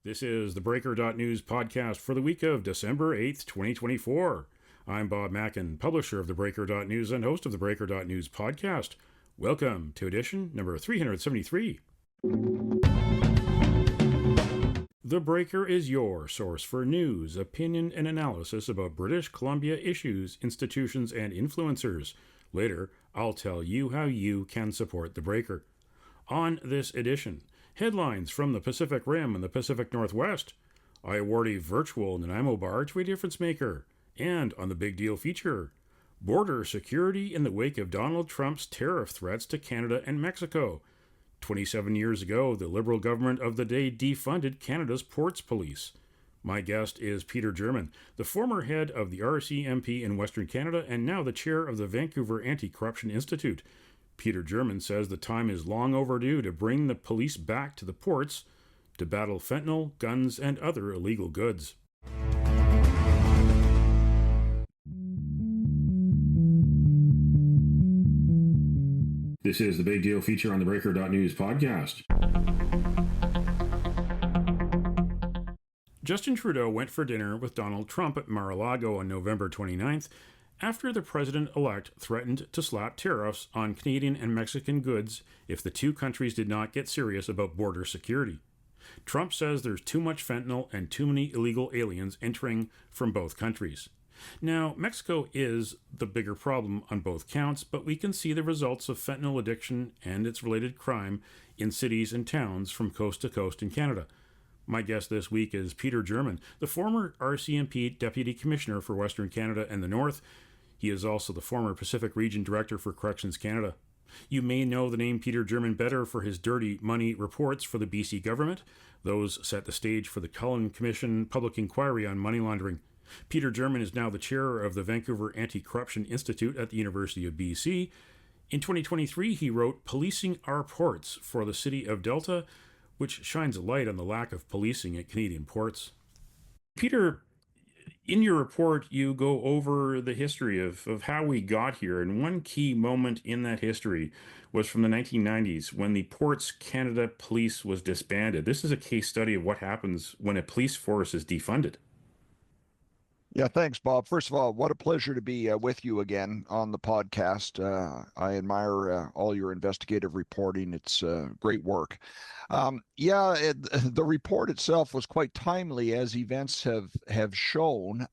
This is the Breaker.news podcast for the week of December 8th, 2024. I'm Bob Mackin, publisher of theBreaker.news and host of the Breaker.news podcast. Welcome to edition number 373. The Breaker is your source for news, opinion, and analysis about British Columbia issues, institutions, and influencers. Later, I'll tell you how you can support The Breaker. On this edition, headlines from the Pacific Rim and the Pacific Northwest. I award a virtual Nanaimo bar to a difference maker. And on the Big Deal feature, border security in the wake of Donald Trump's tariff threats to Canada and Mexico. 27 years ago, the Liberal government of the day defunded Canada's ports police. My guest is Peter German, the former head of the RCMP in Western Canada and now the chair of the Vancouver Anti-Corruption Institute. Peter German says the time is long overdue to bring the police back to the ports to battle fentanyl, guns, and other illegal goods. This is the Big Deal feature on the Breaker.news podcast. Justin Trudeau went for dinner with Donald Trump at Mar-a-Lago on November 29th after the president-elect threatened to slap tariffs on Canadian and Mexican goods if the two countries did not get serious about border security. Trump says there's too much fentanyl and too many illegal aliens entering from both countries. Now, Mexico is the bigger problem on both counts, but we can see the results of fentanyl addiction and its related crime in cities and towns from coast to coast in Canada. My guest this week is Peter German, the former RCMP Deputy Commissioner for Western Canada and the North. He is also the former Pacific Region Director for Corrections Canada. You may know the name Peter German better for his dirty money reports for the BC government. Those set the stage for the Cullen Commission public inquiry on money laundering. Peter German is now the chair of the Vancouver Anti-Corruption Institute at the University of BC. In 2023, he wrote Policing Our Ports for the City of Delta, which shines a light on the lack of policing at Canadian ports. Peter, in your report, you go over the history of how we got here, and one key moment in that history was from the 1990s when the Ports Canada Police was disbanded. This is a case study of what happens when a police force is defunded. Yeah, thanks, Bob. First of all, what a pleasure to be with you again on the podcast. I admire all your investigative reporting. It's great work. The report itself was quite timely, as events have shown.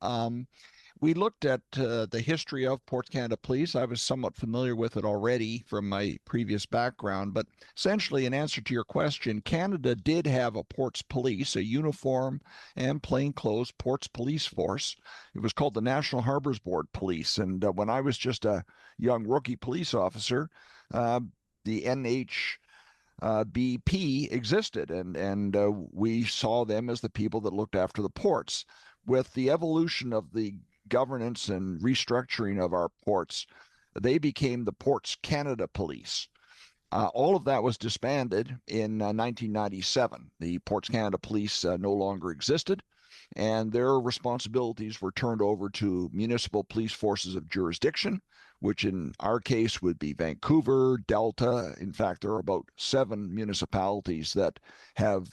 We looked at the history of Ports Canada Police. I was somewhat familiar with it already from my previous background, but essentially, in answer to your question, Canada did have a ports police, a uniform and plainclothes ports police force. It was called the National Harbors Board Police, and when I was just a young rookie police officer, the NHBP existed, and we saw them as the people that looked after the ports. With the evolution of the governance and restructuring of our ports, they became the Ports Canada Police. All of that was disbanded in 1997. The Ports Canada Police no longer existed, and their responsibilities were turned over to municipal police forces of jurisdiction, which in our case would be Vancouver, Delta. In fact, there are about 7 municipalities that have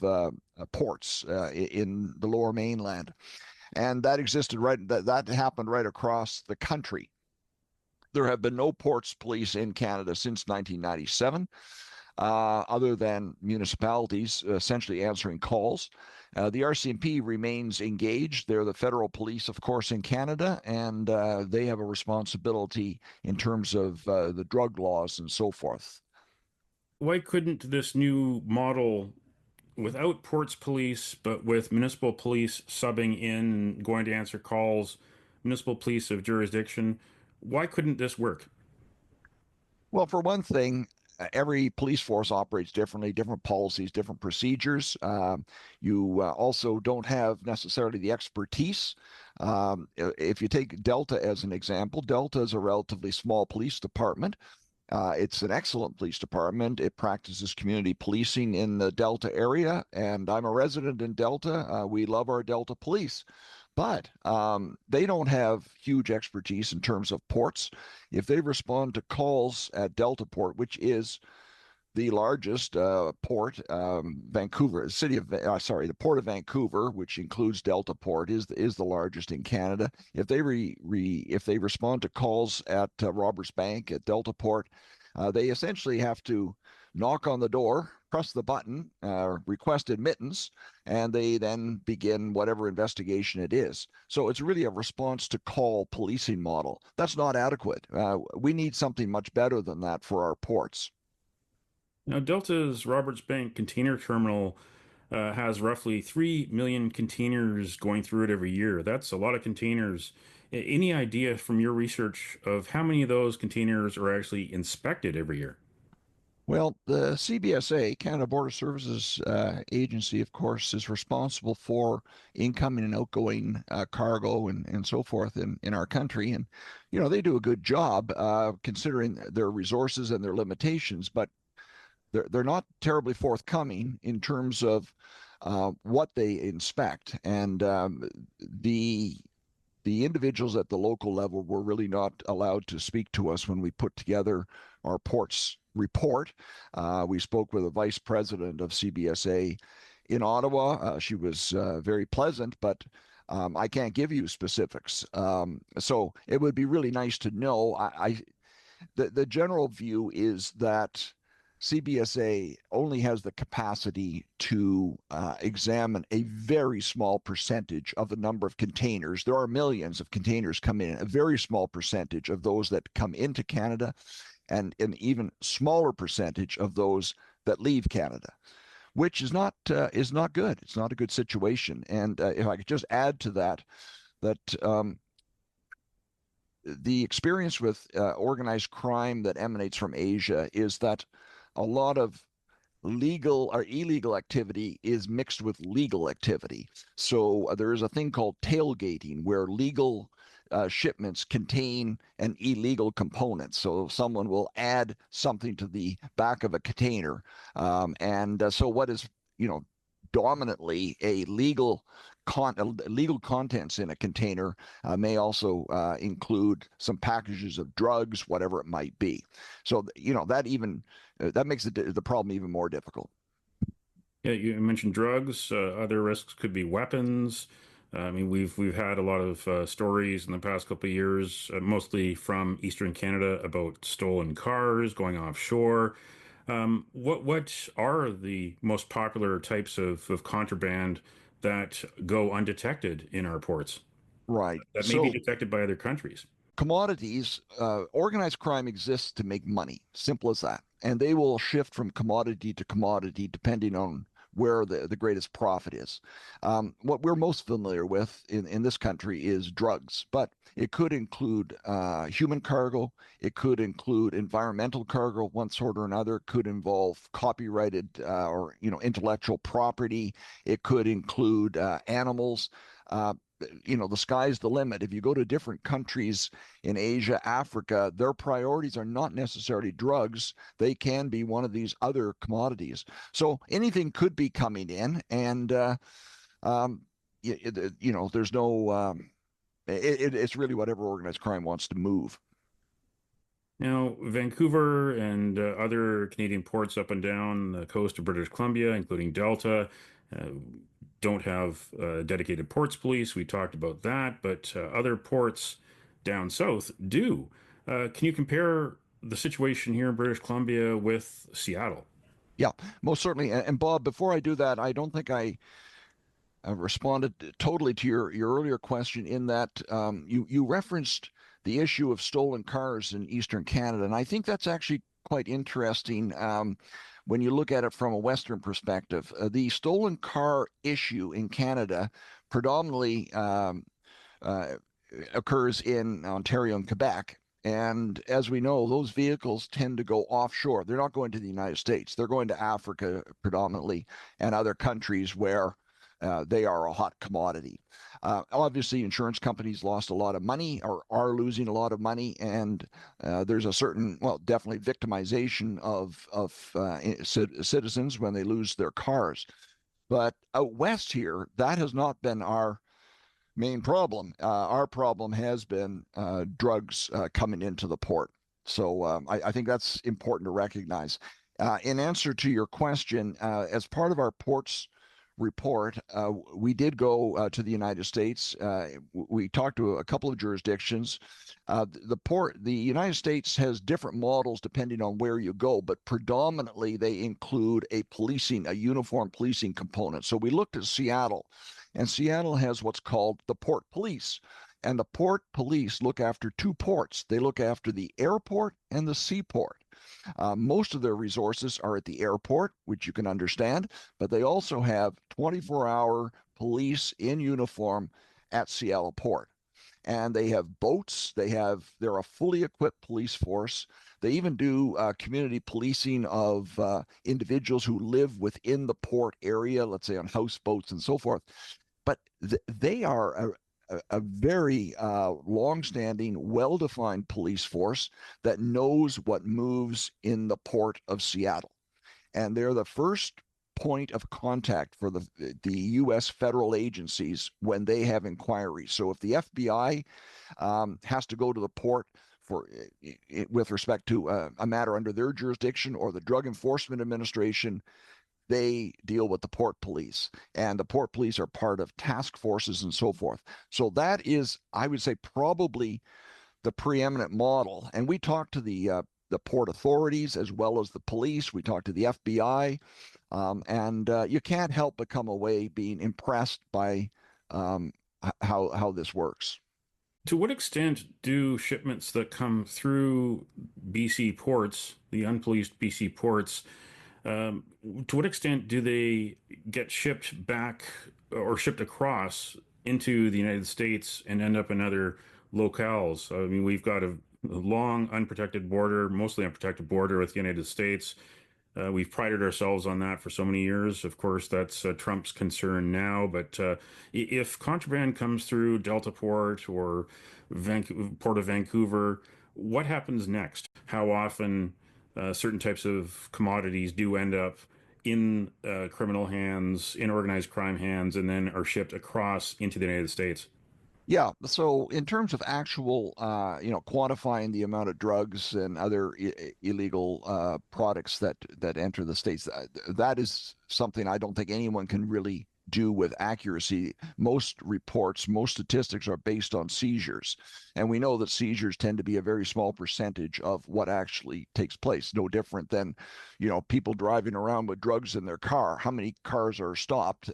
ports in the Lower Mainland. And that existed that happened right across the country. There have been no ports police in Canada since 1997, other than municipalities essentially answering calls. The RCMP remains engaged. They're the federal police, of course, in Canada, and they have a responsibility in terms of the drug laws and so forth. Why couldn't this new model, without ports police, but with municipal police subbing in, going to answer calls, municipal police of jurisdiction, why couldn't this work? Well, for one thing, every police force operates differently, different policies, different procedures. You also don't have necessarily the expertise. If you take Delta as an example, Delta is a relatively small police department. It's an excellent police department. It practices community policing in the Delta area, and I'm a resident in Delta. We love our Delta police, but they don't have huge expertise in terms of ports. If they respond to calls at Delta Port, which is the largest port, Vancouver, the port of Vancouver, which includes Delta Port, is the largest in Canada. If they if they respond to calls at Roberts Bank at Delta Port, they essentially have to knock on the door, press the button, request admittance, and they then begin whatever investigation it is. So it's really a response to call policing model. That's not adequate. We need something much better than that for our ports. Now, Delta's Roberts Bank container terminal has roughly 3 million containers going through it every year. That's a lot of containers. Any idea from your research of how many of those containers are actually inspected every year? Well, the CBSA, Canada Border Services Agency, of course, is responsible for incoming and outgoing cargo and so forth in our country. And, they do a good job considering their resources and their limitations, but they're not terribly forthcoming in terms of what they inspect. And the individuals at the local level were really not allowed to speak to us when we put together our ports report. We spoke with a vice president of CBSA in Ottawa. She was very pleasant, but I can't give you specifics. So it would be really nice to know. The general view is that CBSA only has the capacity to examine a very small percentage of the number of containers. There are millions of containers come in, a very small percentage of those that come into Canada, and an even smaller percentage of those that leave Canada, which is not good. It's not a good situation. And if I could just add to that, the experience with organized crime that emanates from Asia is that a lot of legal or illegal activity is mixed with legal activity. So there is a thing called tailgating where legal shipments contain an illegal component. So someone will add something to the back of a container. So what is, dominantly a legal contents in a container may also include some packages of drugs, whatever it might be. So that makes the problem even more difficult. Yeah, you mentioned drugs. Other risks could be weapons. I mean, we've had a lot of stories in the past couple of years, mostly from Eastern Canada, about stolen cars going offshore. What are the most popular types of contraband that go undetected in our ports Right. that may be So detected by other countries? commodities, organized crime exists to make money. Simple as that. And they will shift from commodity to commodity depending on where the greatest profit is. What we're most familiar with in this country is drugs, but it could include human cargo. It could include environmental cargo, one sort or another. It could involve copyrighted or intellectual property. It could include animals. The sky's the limit. If you go to different countries in Asia, Africa, their priorities are not necessarily drugs. They can be one of these other commodities. So anything could be coming in, and there's no. It's really whatever organized crime wants to move. Now, Vancouver and other Canadian ports up and down the coast of British Columbia, including Delta, uh, don't have dedicated ports police. We talked about that, but other ports down south do. Can you compare the situation here in British Columbia with Seattle? Yeah, most certainly. And Bob, before I do that, I don't think I responded totally to your earlier question in that you referenced the issue of stolen cars in Eastern Canada, and I think that's actually quite interesting when you look at it from a Western perspective. The stolen car issue in Canada predominantly uh, occurs in Ontario and Quebec. And as we know, those vehicles tend to go offshore. They're not going to the United States. They're going to Africa predominantly and other countries where they are a hot commodity. Obviously, insurance companies lost a lot of money or are losing a lot of money, and there's a certain, well, definitely victimization of citizens when they lose their cars. But out west here, that has not been our main problem. Our problem has been drugs coming into the port. So I think that's important to recognize. In answer to your question, as part of our ports report, we did go to the United States. We talked to a couple of jurisdictions. The United States has different models depending on where you go, but predominantly they include a uniform policing component. So we looked at Seattle, and Seattle has what's called the port police. And the port police look after two ports. They look after the airport and the seaport. Most of their resources are at the airport, which you can understand, but they also have 24-hour police in uniform at Seattle Port. And they have boats. They're a fully equipped police force. They even do community policing of individuals who live within the port area, let's say on houseboats and so forth. But they are a very long-standing, well-defined police force that knows what moves in the port of Seattle. And they're the first point of contact for the U.S. federal agencies when they have inquiries. So if the FBI has to go to the port with respect to a matter under their jurisdiction, or the Drug Enforcement Administration, they deal with the port police, and the port police are part of task forces and so forth. So that is, I would say, probably the preeminent model. And we talked to the port authorities as well as the police. We talked to the FBI, and you can't help but come away being impressed by how this works. To what extent do shipments that come through BC ports, the unpoliced BC ports, to what extent do they get shipped back or shipped across into the United States and end up in other locales? I mean, we've got a long unprotected border, mostly unprotected border with the United States. We've prided ourselves on that for so many years. Of course, that's Trump's concern now. But if contraband comes through Delta Port or Port of Vancouver, what happens next? How often certain types of commodities do end up in criminal hands, in organized crime hands, and then are shipped across into the United States? Yeah, so in terms of actual, quantifying the amount of drugs and other illegal products that enter the states, that is something I don't think anyone can really do with accuracy. Most reports, most statistics are based on seizures, and we know that seizures tend to be a very small percentage of what actually takes place. No different than, people driving around with drugs in their car. How many cars are stopped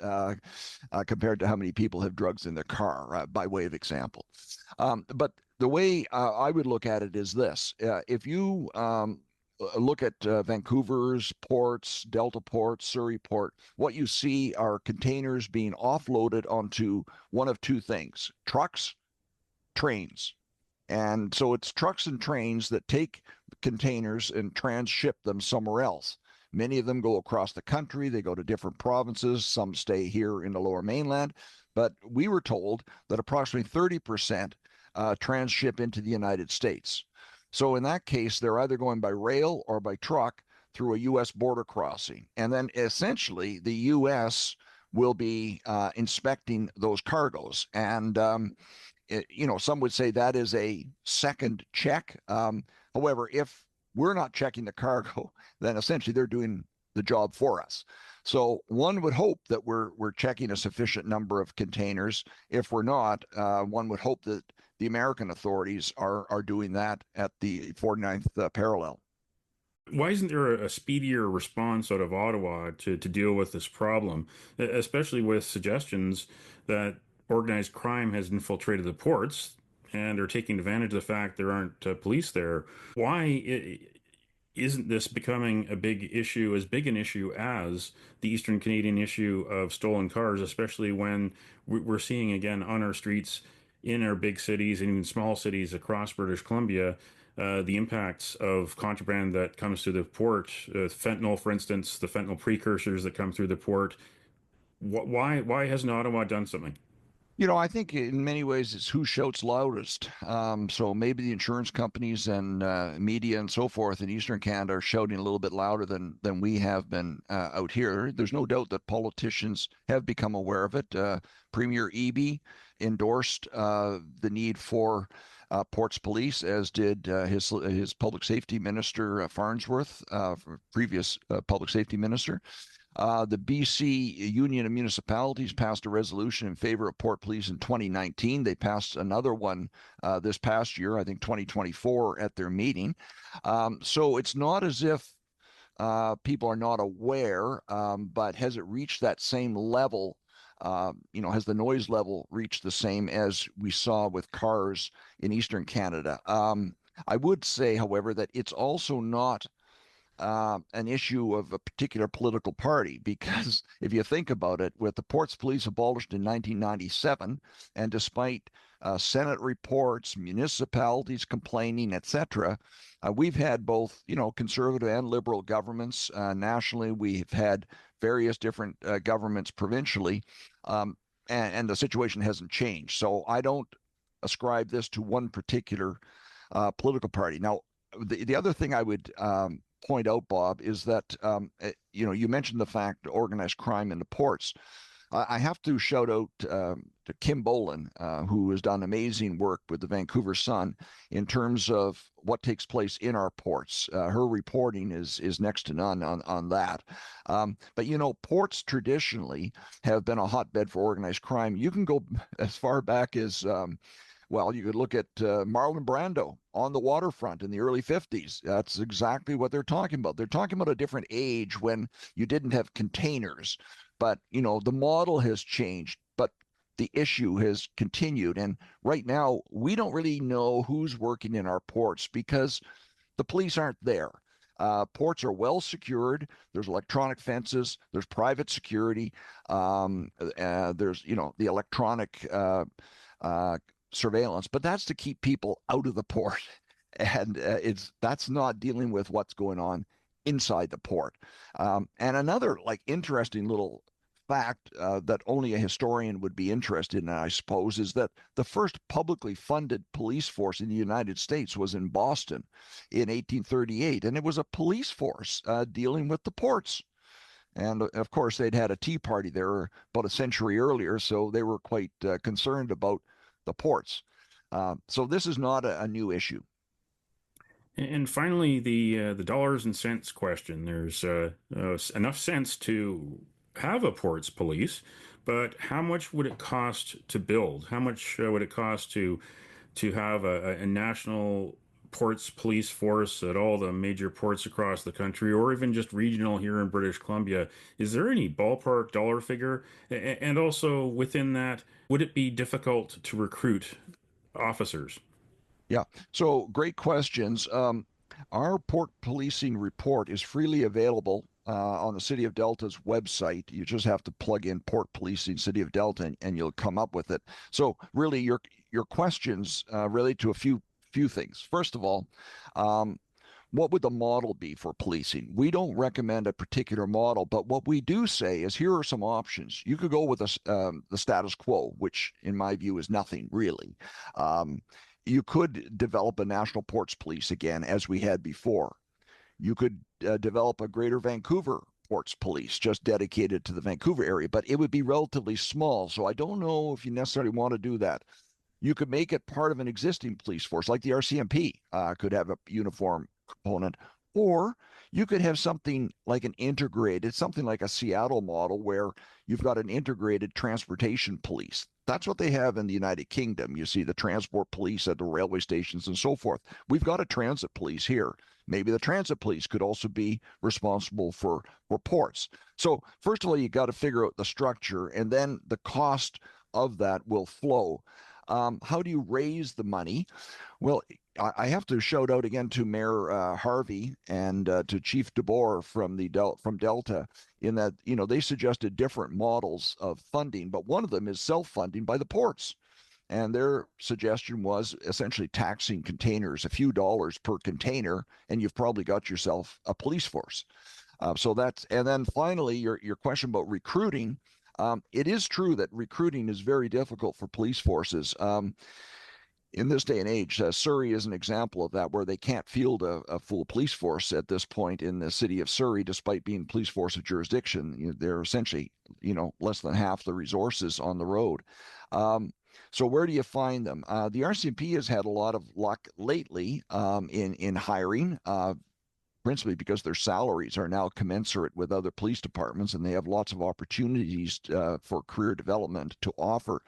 compared to how many people have drugs in their car, by way of example. But the way I would look at it is this: if you look at Vancouver's ports, Delta Port, Surrey Port, what you see are containers being offloaded onto one of two things: trucks, trains. And so it's trucks and trains that take containers and transship them somewhere else. Many of them go across the country. They go to different provinces. Some stay here in the Lower Mainland. But we were told that approximately 30% transship into the United States. So in that case, they're either going by rail or by truck through a U.S. border crossing. And then essentially the U.S. will be inspecting those cargoes. And, some would say that is a second check. However, if we're not checking the cargo, then essentially they're doing the job for us. So one would hope that we're checking a sufficient number of containers. If we're not, one would hope that the American authorities are doing that at the 49th parallel. Why isn't there a speedier response out of Ottawa to deal with this problem, especially with suggestions that organized crime has infiltrated the ports and are taking advantage of the fact there aren't police there? Why isn't this becoming a big issue, as big an issue as the Eastern Canadian issue of stolen cars, especially when we're seeing again on our streets in our big cities and even small cities across British Columbia, the impacts of contraband that comes through the port, fentanyl, for instance, the fentanyl precursors that come through the port. Why hasn't Ottawa done something? I think in many ways it's who shouts loudest. So maybe the insurance companies and media and so forth in Eastern Canada are shouting a little bit louder than we have been out here. There's no doubt that politicians have become aware of it. Premier Eby endorsed the need for ports police, as did his public safety minister, Farnsworth, previous public safety minister. The BC Union of Municipalities passed a resolution in favor of port police in 2019. They passed another one this past year, I think 2024, at their meeting. So it's not as if people are not aware, but has it reached that same level? Has the noise level reached the same as we saw with cars in Eastern Canada? I would say, however, that it's also not an issue of a particular political party, because if you think about it, with the ports police abolished in 1997, and despite Senate reports, municipalities complaining, etc., we've had both, conservative and liberal governments nationally. We've had various different governments provincially, and the situation hasn't changed. So I don't ascribe this to one particular political party. Now, the other thing I would point out, Bob, is that you mentioned the fact organized crime in the ports. I have to shout out to Kim Boland, who has done amazing work with the Vancouver Sun in terms of what takes place in our ports. Her reporting is next to none on that. But ports traditionally have been a hotbed for organized crime. You can go as far back as you could look at Marlon Brando on the waterfront in the early 50s. That's exactly what they're talking about. They're talking about a different age when you didn't have containers. But, the model has changed, but the issue has continued. And right now, we don't really know who's working in our ports because the police aren't there. Ports are well secured. There's electronic fences. There's private security. There's, the electronic surveillance, but that's to keep people out of the port, and that's not dealing with what's going on inside the port. And another interesting little fact that only a historian would be interested in, I suppose, is that the first publicly funded police force in the United States was in Boston in 1838, and it was a police force dealing with the ports. And of course, they'd had a tea party there about a century earlier, so they were quite concerned about the ports. So this is not a new issue. And finally, the dollars and cents question. There's enough sense to have a ports police, but how much would it cost to build? How much would it cost to have a national ports police force at all the major ports across the country, or even just regional here in British Columbia? Is there any ballpark dollar figure? And also within that, would it be difficult to recruit officers? Yeah, so great questions. Our port policing report is freely available on the City of Delta's website. You just have to plug in port policing City of Delta, and you'll come up with it. So really, your questions relate to a few things. First of all, what would the model be for policing? We don't recommend a particular model, but what we do say is here are some options. You could go with the status quo, which in my view is nothing really. You could develop a national ports police again, as we had before. You could develop a Greater Vancouver ports police just dedicated to the Vancouver area, but it would be relatively small. So I don't know if you necessarily want to do that. You could make it part of an existing police force, like the RCMP could have a uniform component, or you could have something like something like a Seattle model where you've got an integrated transportation police. That's what they have in the United Kingdom. You see the transport police at the railway stations and so forth. We've got a transit police here. Maybe the transit police could also be responsible for ports. So first of all, you got to figure out the structure, and then the cost of that will flow. How do you raise the money? Well, I have to shout out again to Mayor Harvey and to Chief DeBoer from Delta, in that they suggested different models of funding, but one of them is self-funding by the ports. And their suggestion was essentially taxing containers a few dollars per container, and you've probably got yourself a police force. And then finally, your question about recruiting. It is true that recruiting is very difficult for police forces. In this day and age, Surrey is an example of that, where they can't field a full police force at this point in the city of Surrey, despite being police force of jurisdiction. They're essentially, less than half the resources on the road. So where do you find them? The RCMP has had a lot of luck lately in hiring. Principally because their salaries are now commensurate with other police departments, and they have lots of opportunities for career development to offer.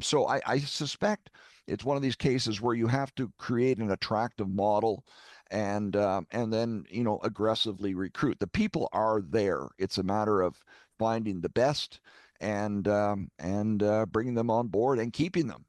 So I suspect it's one of these cases where you have to create an attractive model and then aggressively recruit. The people are there. It's a matter of finding the best and bringing them on board and keeping them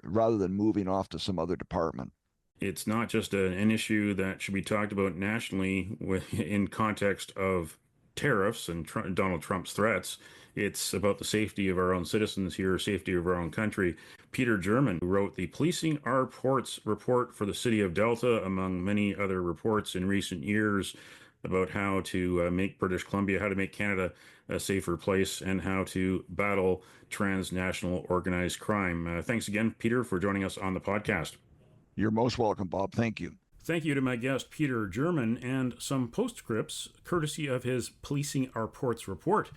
rather than moving off to some other department. It's not just an issue that should be talked about nationally in context of tariffs and Donald Trump's threats. It's about the safety of our own citizens here, safety of our own country. Peter German, who wrote the Policing Our Ports report for the city of Delta, among many other reports in recent years about how to make British Columbia, how to make Canada a safer place, and how to battle transnational organized crime. Thanks again, Peter, for joining us on the podcast. You're most welcome, Bob. Thank you. Thank you to my guest, Peter German, and some postscripts courtesy of his Policing Our Ports report.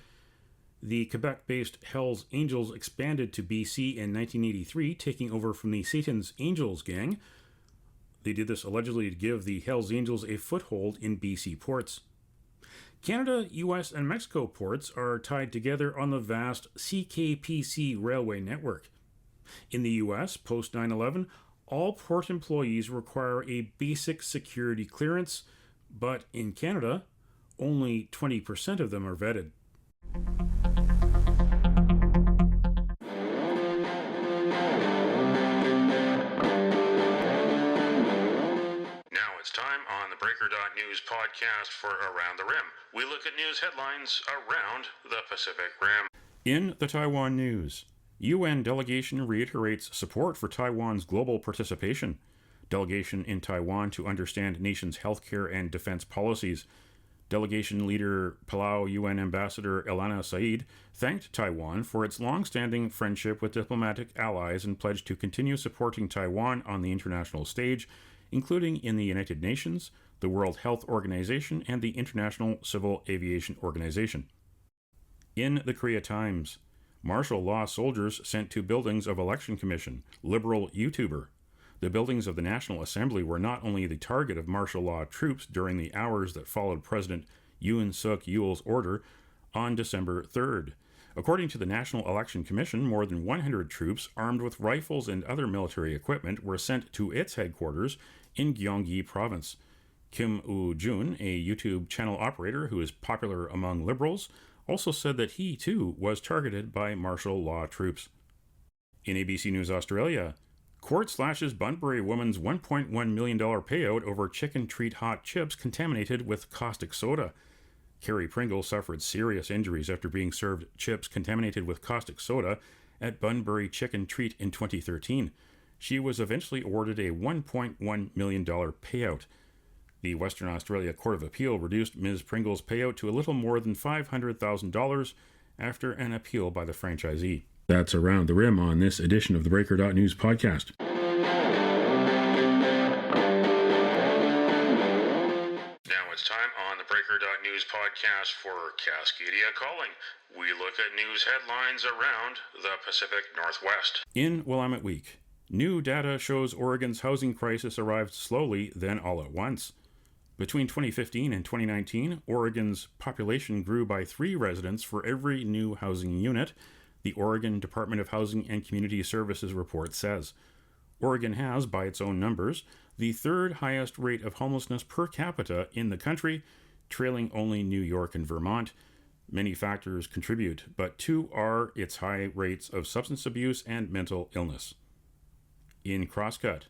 The Quebec-based Hells Angels expanded to BC in 1983, taking over from the Satan's Angels gang. They did this allegedly to give the Hells Angels a foothold in BC ports. Canada, US, and Mexico ports are tied together on the vast CKPC railway network. In the US, post 9/11, all port employees require a basic security clearance, but in Canada, only 20% of them are vetted. Now it's time on the Breaker.news podcast for Around the Rim. We look at news headlines around the Pacific Rim. In the Taiwan news, UN delegation reiterates support for Taiwan's global participation. Delegation in Taiwan to understand nation's healthcare and defense policies. Delegation leader Palau UN Ambassador Ilana Said thanked Taiwan for its long-standing friendship with diplomatic allies and pledged to continue supporting Taiwan on the international stage, including in the United Nations, the World Health Organization, and the International Civil Aviation Organization. In the Korea Times, martial law soldiers sent to buildings of Election Commission, liberal YouTuber. The buildings of the National Assembly were not only the target of martial law troops during the hours that followed President Yoon Suk-yeol's order on December 3rd. According to the National Election Commission, more than 100 troops armed with rifles and other military equipment were sent to its headquarters in Gyeonggi Province. Kim Woo-jun, a YouTube channel operator who is popular among liberals, also said that he, too, was targeted by martial law troops. In ABC News Australia, court slashes Bunbury woman's $1.1 million payout over chicken treat hot chips contaminated with caustic soda. Carrie Pringle suffered serious injuries after being served chips contaminated with caustic soda at Bunbury Chicken Treat in 2013. She was eventually awarded a $1.1 million payout. The Western Australia Court of Appeal reduced Ms. Pringle's payout to a little more than $500,000 after an appeal by the franchisee. That's Around the Rim on this edition of the Breaker.news podcast. Now it's time on the Breaker.news podcast for Cascadia Calling. We look at news headlines around the Pacific Northwest. In Willamette Week, new data shows Oregon's housing crisis arrived slowly, then all at once. Between 2015 and 2019, Oregon's population grew by 3 residents for every new housing unit, the Oregon Department of Housing and Community Services report says. Oregon has, by its own numbers, the 3rd highest rate of homelessness per capita in the country, trailing only New York and Vermont. Many factors contribute, but 2 are its high rates of substance abuse and mental illness. In Crosscut,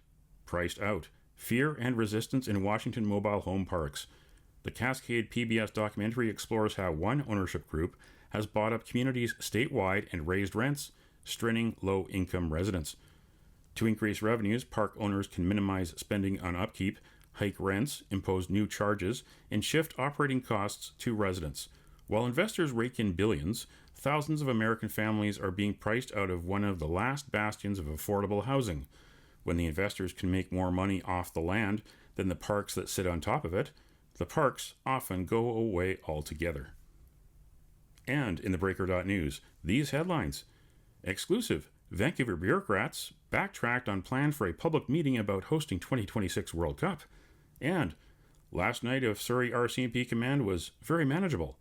priced out. Fear and resistance in Washington mobile home parks. The Cascade PBS documentary explores how one ownership group has bought up communities statewide and raised rents, straining low-income residents. To increase revenues, park owners can minimize spending on upkeep, hike rents, impose new charges, and shift operating costs to residents. While investors rake in billions, thousands of American families are being priced out of one of the last bastions of affordable housing. When the investors can make more money off the land than the parks that sit on top of it, the parks often go away altogether. And in the Breaker.news, these headlines. Exclusive. Vancouver bureaucrats backtracked on plan for a public meeting about hosting 2026 World Cup. And last night of Surrey RCMP Command was very manageable.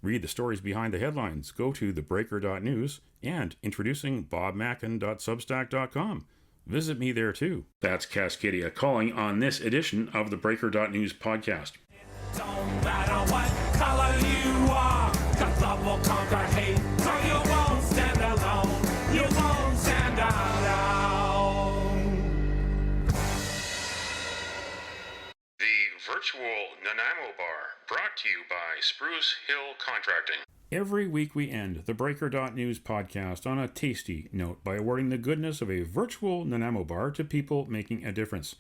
Read the stories behind the headlines. Go to theBreaker.news and introducing bobmackin.substack.com. Visit me there too. That's Cascadia calling on this edition of the Breaker.news podcast. Don't matter what color you are, 'cause love will conquer hate, so you won't stand alone, you won't stand alone. The virtual Nanaimo Bar, brought to you by Spruce Hill Contracting. Every week we end the Breaker.news podcast on a tasty note by awarding the goodness of a virtual Nanaimo bar to people making a difference.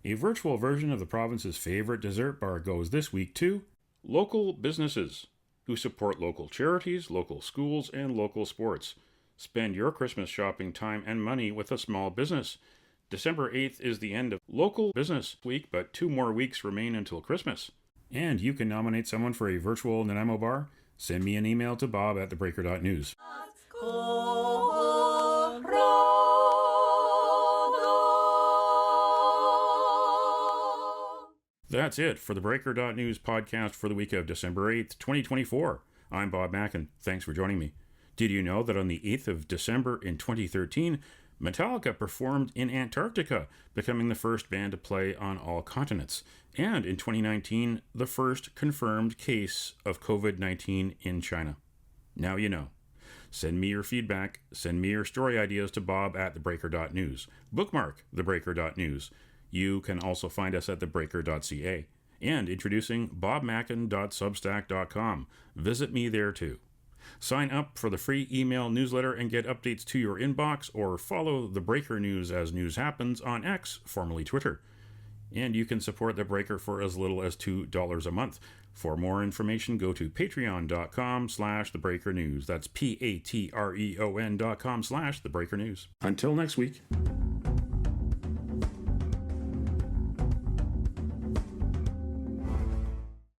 A virtual version of the province's favorite dessert bar goes this week to local businesses who support local charities, local schools, and local sports. Spend your Christmas shopping time and money with a small business. December 8th is the end of Local Business Week, but 2 more weeks remain until Christmas. And you can nominate someone for a virtual Nanaimo bar. Send me an email to bob@theBreaker.news. That's it for the Breaker.news podcast for the week of December 8th, 2024. I'm Bob Mackin. Thanks for joining me. Did you know that on the 8th of December in 2013, Metallica performed in Antarctica, becoming the first band to play on all continents? And in 2019, the first confirmed case of COVID-19 in China. Now you know. Send me your feedback. Send me your story ideas to bob@theBreaker.news. Bookmark theBreaker.news. You can also find us at theBreaker.ca. And introducing bobmackin.substack.com. Visit me there too. Sign up for the free email newsletter and get updates to your inbox, or follow The Breaker News as news happens on X, formerly Twitter. And you can support The Breaker for as little as $2 a month. For more information, go to patreon.com/thebreakernews. That's patreon.com/thebreakernews. Until next week.